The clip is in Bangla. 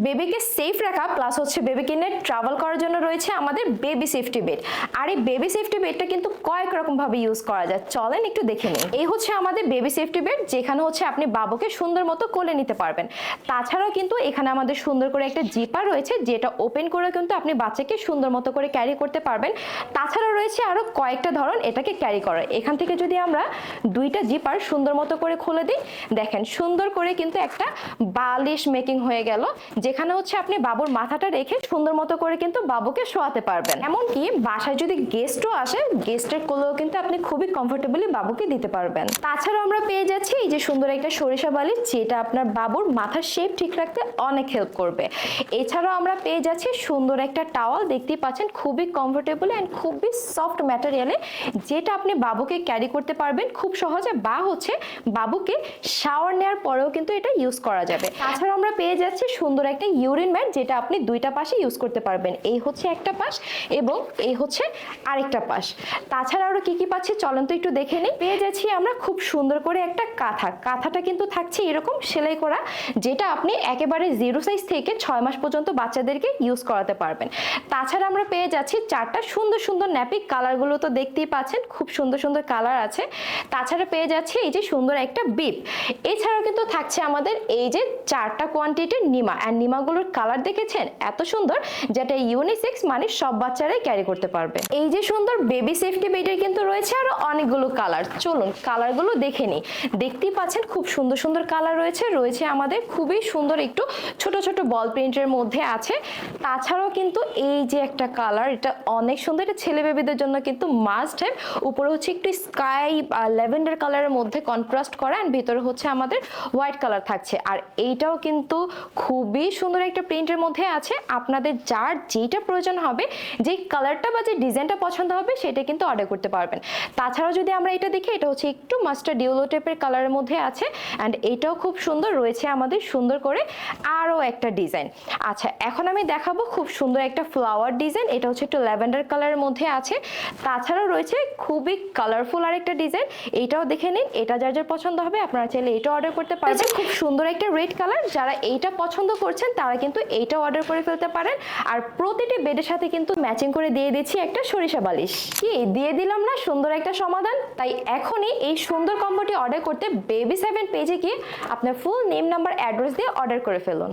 বেবিকে সেফ রাখা প্লাস হচ্ছে বেবিকে নিয়ে ট্রাভেল করার জন্য রয়েছে আমাদের বেবি সেফটি বেড। আর এই বেবি সেফটি বেডটা কিন্তু কয়েক রকম ভাবে ইউজ করা যায়, চলেন একটু দেখে নিই। এই হচ্ছে আমাদের বেবি সেফটি বেড, যেখানে হচ্ছে আপনি বাবুকে সুন্দর মতো কোলে নিতে পারবেন। তাছাড়াও কিন্তু এখানে আমাদের সুন্দর করে একটা জিপার রয়েছে, যেটা ওপেন করে কিন্তু আপনি বাচ্চাকে সুন্দর মতো করে ক্যারি করতে পারবেন। তাছাড়া রয়েছে আরো কয়েকটা ধরন এটাকে ক্যারি করার। এখান থেকে যদি আমরা দুইটা জিপার সুন্দর মতো করে খুলে দিই, দেখেন সুন্দর করে কিন্তু একটা বালিশ মেকিং হয়ে গেল, যেখানে হচ্ছে আপনি বাবুর মাথাটা রেখে সুন্দর মতো করে কিন্তু বাবুকে শোয়াতে পারবেন। এমনকি বাসায় যদি গেস্টও আসে, গেস্টের কোলেও কিন্তু আপনি খুবই কমফোর্টেবলি বাবুকে দিতে পারবেন। তাছাড়াও আমরা পেয়ে যাচ্ছি এই যে সুন্দর একটা সরিষা বালিশ, যেটা আপনার বাবুর মাথার শেপ ঠিক রাখতে অনেক হেল্প করবে। এছাড়াও আমরা পেয়ে যাচ্ছি সুন্দর একটা টাওয়াল, দেখতেই পাচ্ছেন খুবই কমফোর্টেবল অ্যান্ড খুবই সফট ম্যাটেরিয়ালে, যেটা আপনি বাবুকে ক্যারি করতে পারবেন খুব সহজে, বা হচ্ছে বাবুকে শাওয়ার নেওয়ার পরেও কিন্তু এটা ইউজ করা যাবে। তাছাড়া আমরা পেয়ে যাচ্ছি সুন্দর একটা ইউরিন ম্যাট, যেটা আপনি দুইটা পাশে ইউজ করতে পারবেন। এই হচ্ছে একটা পাশ এবং এই হচ্ছে আরেকটা পাশ। তাছাড়া আরো কি কি পাচ্ছি চলেন তো একটু দেখে নিই। পেয়ে যাচ্ছি আমরা খুব সুন্দর করে একটা কাঁথাটা কিন্তু থাকছে এরকম সেলাই করা, যেটা আপনি একেবারে 0 সাইজ থেকে 6 মাস পর্যন্ত বাচ্চাদেরকে ইউজ করাতে পারবেন। তাছাড়া আমরা পেয়ে যাচ্ছি চারটা সুন্দর সুন্দর ন্যাপি, কালারগুলো তো দেখতেই পাচ্ছেন খুব সুন্দর সুন্দর কালার আছে। তাছাড়া পেয়ে যাচ্ছি এই যে সুন্দর একটা বিপ। এছাড়াও কিন্তু থাকছে আমাদের এই যে 4টা কোয়ান্টিটির নিমা, আর নিমাগুলোর কালার দেখেছেন এত সুন্দর, যেটা ইউনিসেক্স, মানে সব বাচ্চারাই ক্যারি করতে পারবে। এই যে সুন্দর বেবি সেফটি বেডের কিন্তু রয়েছে আরো অনেকগুলো কালার, চলুন কালারগুলো দেখে নিই। দেখতেই পাচ্ছেন খুব সুন্দর সুন্দর কালার রয়েছে আমাদের খুবই সুন্দর একটু ছোট ছোট বল প্রিন্টের মধ্যে আছে। তাছাড়াও কিন্তু এই যে একটা কালার, এটা অনেক সুন্দর, এটা ছেলে বেবিদের জন্য কিন্তু মাস্ট হ্যাভ। উপরে হচ্ছে একটু স্কাই ল্যাভেন্ডার কালারের মধ্যে কন্ট্রাস্ট করা, আর ভিতরে হচ্ছে আমাদের হোয়াইট কালার থাকছে। আর এইটাও কিন্তু খুবই সুন্দর একটা প্রিন্টের মধ্যে আছে। আপনাদের যার যেটা প্রয়োজন হবে, যে কালারটা বা যে ডিজাইনটা পছন্দ হবে, সেটা কিন্তু অর্ডার করতে পারবেন। তাছাড়াও যদি আমরা এটা দেখি, এটা হচ্ছে একটু মাস্টার্ড ইয়েলো টাইপের কালারের মধ্যে আছে, অ্যান্ড এটাও খুব সুন্দর রয়েছে আমাদের সুন্দর করে আরও একটা ডিজাইন। আচ্ছা, এখন আমি দেখাবো খুব সুন্দর একটা ফ্লাওয়ার ডিজাইন, এটা হচ্ছে একটু ল্যাভেন্ডার কালারের মধ্যে আছে। তাছাড়াও রয়েছে খুবই কালারফুল আর একটা ডিজাইন, এইটাও দেখে নিন, এটা যার যার পছন্দ হবে আপনারা চাইলে এটা অর্ডার করতে পারবেন। খুব সুন্দর একটা রেড কালার, যারা এইটা পছন্দ করছেন তারা কিন্তু এইটা অর্ডার করে ফেলতে পারেন। আর প্রতিটি বেডের সাথে কিন্তু ম্যাচিং করে দিয়ে দিচ্ছি একটা সরিষা বালিশ। কি দিয়ে দিলাম না সুন্দর একটা সমাধান? তাই এখনই এই সুন্দর কম্বোটি অর্ডার করতে Baby7 পেজে গিয়ে আপনার ফুল নেম, নাম্বার, অ্যাড্রেস দিয়ে অর্ডার করে ফেলুন।